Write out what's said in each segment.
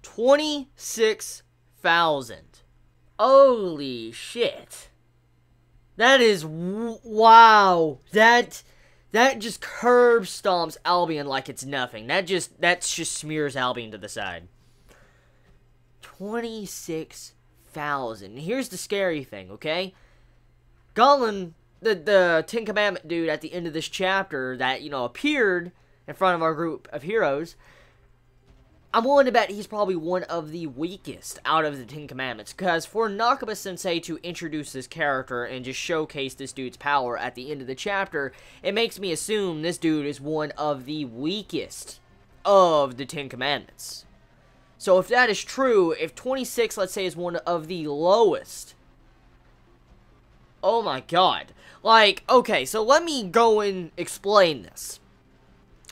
26,000. Holy shit. That is, wow. That just curb stomps Albion like it's nothing. That just smears Albion to the side. 26,000. Here's the scary thing, okay? Gollum, the Ten Commandment dude at the end of this chapter that, appeared in front of our group of heroes, I'm willing to bet he's probably one of the weakest out of the Ten Commandments, because for Nakaba Sensei to introduce this character and just showcase this dude's power at the end of the chapter, it makes me assume this dude is one of the weakest of the Ten Commandments. So if that is true, if 26, let's say, is one of the lowest, oh my god. Like, okay, so let me go and explain this.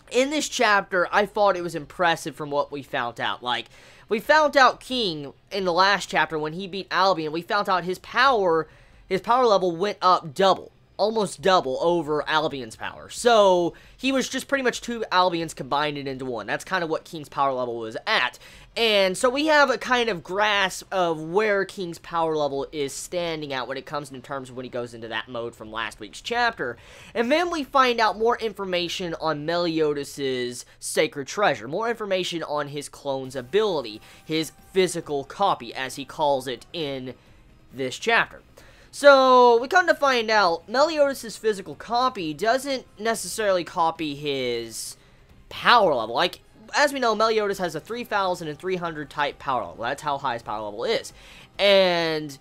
In this chapter, I thought it was impressive from what we found out. Like, we found out King in the last chapter when he beat Albion. We found out his power level went up double. Almost double over Albion's power. So, he was just pretty much two Albions combined into one. That's kind of what King's power level was at. And so we have a kind of grasp of where King's power level is standing at when it comes in terms of when he goes into that mode from last week's chapter. And then we find out more information on Meliodas' sacred treasure. More information on his clone's ability. His physical copy, as he calls it in this chapter. So, we come to find out, Meliodas' physical copy doesn't necessarily copy his power level. Like, as we know, Meliodas has a 3,300 type power level. That's how high his power level is. And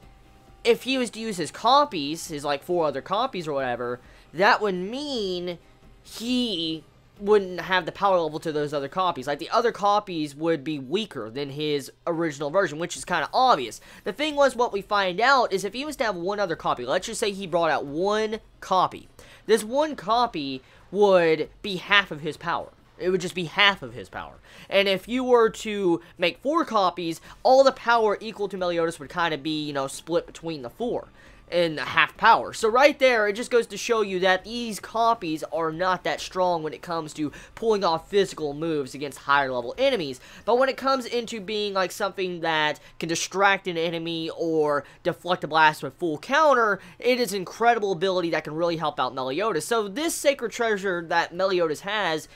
if he was to use his copies, his, like, 4 other copies or whatever, that would mean he wouldn't have the power level to those other copies. Like, the other copies would be weaker than his original version, which is kind of obvious. The thing was, what we find out is if he was to have one other copy, let's just say he brought out one copy, this one copy would be half of his power. It would just be half of his power. And if you were to make 4 copies, all the power equal to Meliodas would kind of be, split between the 4. In half power. So right there, it just goes to show you that these copies are not that strong when it comes to pulling off physical moves against higher level enemies. But when it comes into being like something that can distract an enemy or deflect a blast with full counter, it is an incredible ability that can really help out Meliodas. So this sacred treasure that Meliodas has,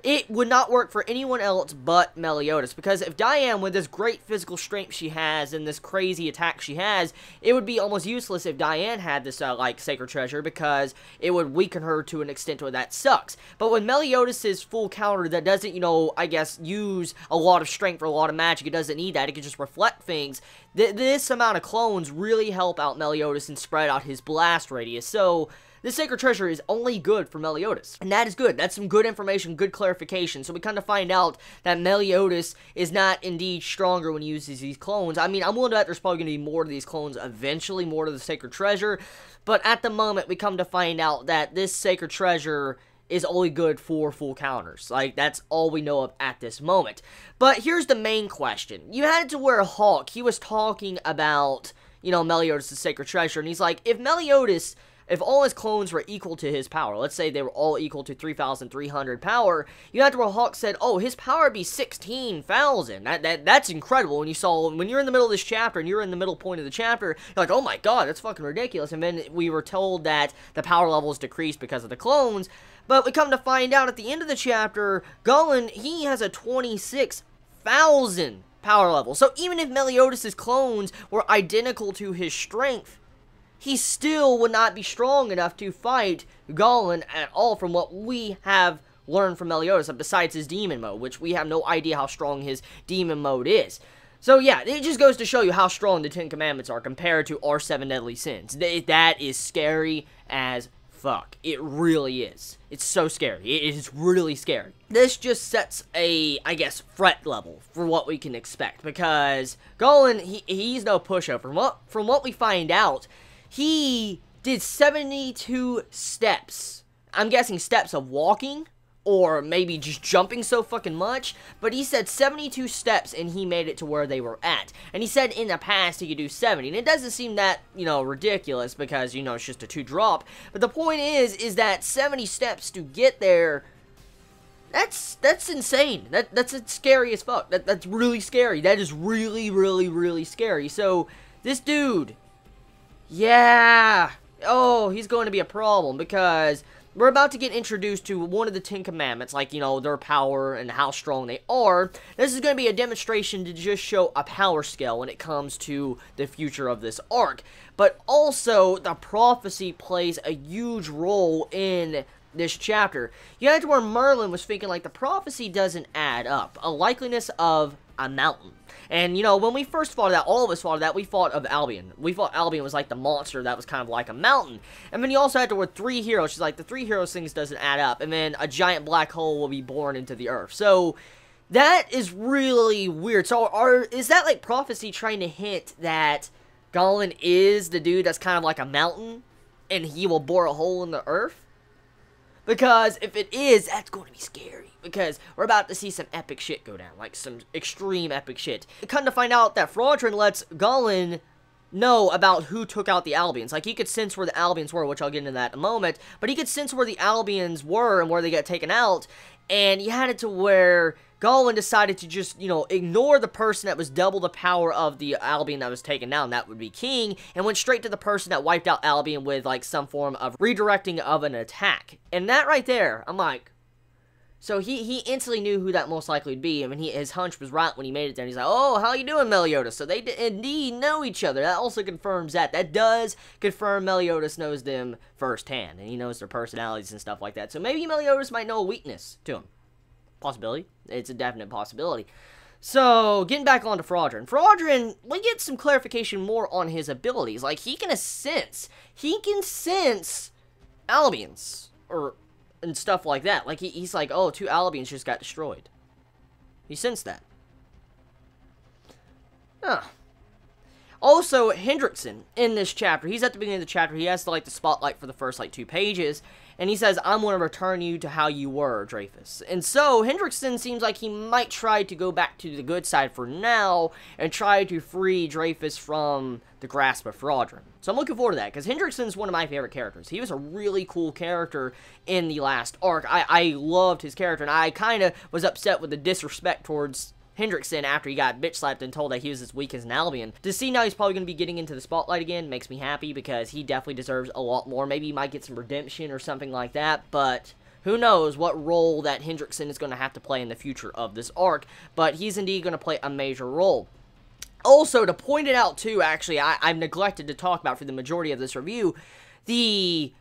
it would not work for anyone else but Meliodas, because if Diane, with this great physical strength she has and this crazy attack she has, it would be almost useless if Diane had this, sacred treasure, because it would weaken her to an extent where that sucks. But with Meliodas' full counter that doesn't, I guess, use a lot of strength or a lot of magic, it doesn't need that, it can just reflect things, this amount of clones really help out Meliodas and spread out his blast radius. So this sacred treasure is only good for Meliodas. And that is good. That's some good information, good clarification. So we kind of find out that Meliodas is not indeed stronger when he uses these clones. I mean, I'm willing to bet there's probably going to be more of these clones eventually, more to the sacred treasure. But at the moment, we come to find out that this sacred treasure is only good for full counters. Like, that's all we know of at this moment. But here's the main question. You had it to where Hawk, he was talking about, Meliodas' sacred treasure. And he's like, if all his clones were equal to his power, let's say they were all equal to 3,300 power, you had to where Hawk said, oh, his power would be 16,000. That's incredible. When you're in the middle of this chapter, and you're in the middle point of the chapter, you're like, oh my god, that's fucking ridiculous. And then we were told that the power levels decreased because of the clones, but we come to find out at the end of the chapter, Gollum, he has a 26,000 power level. So even if Meliodas' clones were identical to his strength, he still would not be strong enough to fight Gollum at all from what we have learned from Meliodas, besides his demon mode, which we have no idea how strong his demon mode is. So yeah, it just goes to show you how strong the Ten Commandments are compared to our 7 deadly sins. That is scary as fuck. It really is. It's so scary. It is really scary. This just sets a, I guess, threat level for what we can expect, because Gollum, he's no pushover. From what we find out, he did 72 steps. I'm guessing steps of walking, or maybe just jumping so fucking much, but he said 72 steps and he made it to where they were at. And he said in the past he could do 70, and it doesn't seem that, ridiculous, because, it's just a 2 drop. But the point is that 70 steps to get there, That's insane. That's scary as fuck. That's really scary. That is really, really, really scary. So, this dude, yeah, oh, he's going to be a problem, because we're about to get introduced to one of the 10 Commandments, like, you know, their power and how strong they are. This is going to be a demonstration to just show a power scale when it comes to the future of this arc. But also, the prophecy plays a huge role in this chapter. You had to where Merlin was thinking, like, the prophecy doesn't add up. A likeliness of a mountain. And, you know, when we first fought that, all of us fought that, we fought of Albion. We thought Albion was like the monster that was kind of like a mountain. And then you also had to where 3 heroes. She's like, the 3 heroes things doesn't add up. And then a giant black hole will be born into the earth. So, that is really weird. So, is that like prophecy trying to hint that Gollin is the dude that's kind of like a mountain, and he will bore a hole in the earth? Because if it is, that's going to be scary. Because we're about to see some epic shit go down. Like, some extreme epic shit. Come to find out that Fraudrin lets Gollin know about who took out the Albions. Like, he could sense where the Albions were, which I'll get into that in a moment. But he could sense where the Albions were and where they got taken out. And you had it to where Gollin decided to just, you know, ignore the person that was double the power of the Albion that was taken down. That would be King. And went straight to the person that wiped out Albion with, like, some form of redirecting of an attack. And that right there, I'm like, so he instantly knew who that most likely would be. I mean, his hunch was right when he made it there. And he's like, oh, how you doing, Meliodas? So they indeed know each other. That also confirms that. That does confirm Meliodas knows them firsthand. And he knows their personalities and stuff like that. So maybe Meliodas might know a weakness to him. Possibility. It's a definite possibility. So, getting back on to Fraudrin. Fraudrin, we get some clarification more on his abilities. Like, he can sense Albions. And stuff like that. Like, he's like, oh, 2 Albions just got destroyed. He sensed that. Huh. Also, Hendrickson, in this chapter, he's at the beginning of the chapter, he has, like, the spotlight for the first, like, 2 pages, and he says, I'm going to return you to how you were, Dreyfus. And so, Hendrickson seems like he might try to go back to the good side for now, and try to free Dreyfus from the grasp of Fraudrin. So I'm looking forward to that, because Hendrickson's one of my favorite characters. He was a really cool character in the last arc. I loved his character, and I kind of was upset with the disrespect towards Hendrickson after he got bitch slapped and told that he was as weak as an Albion. To see now he's probably going to be getting into the spotlight again makes me happy, because he definitely deserves a lot more. Maybe he might get some redemption or something like that, but who knows what role that Hendrickson is going to have to play in the future of this arc. But he's indeed going to play a major role. Also, to point it out too, actually, I've neglected to talk about for the majority of this review, the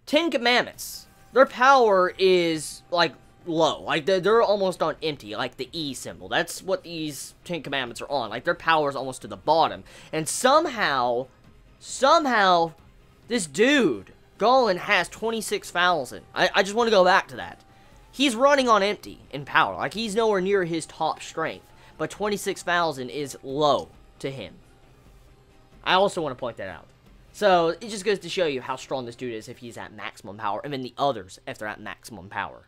10 Commandments, their power is, like, low. Like, they're almost on empty, like the E symbol. That's what these 10 Commandments are on. Like, their power is almost to the bottom. And somehow, this dude, Gollin, has 26,000. I just want to go back to that. He's running on empty in power. Like, he's nowhere near his top strength. But 26,000 is low to him. I also want to point that out. So, it just goes to show you how strong this dude is if he's at maximum power. And then the others if they're at maximum power.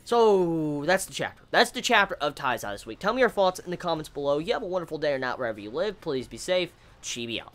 So, that's the chapter. That's the chapter of Taizai this week. Tell me your thoughts in the comments below. You have a wonderful day or night wherever you live. Please be safe. Chibi out.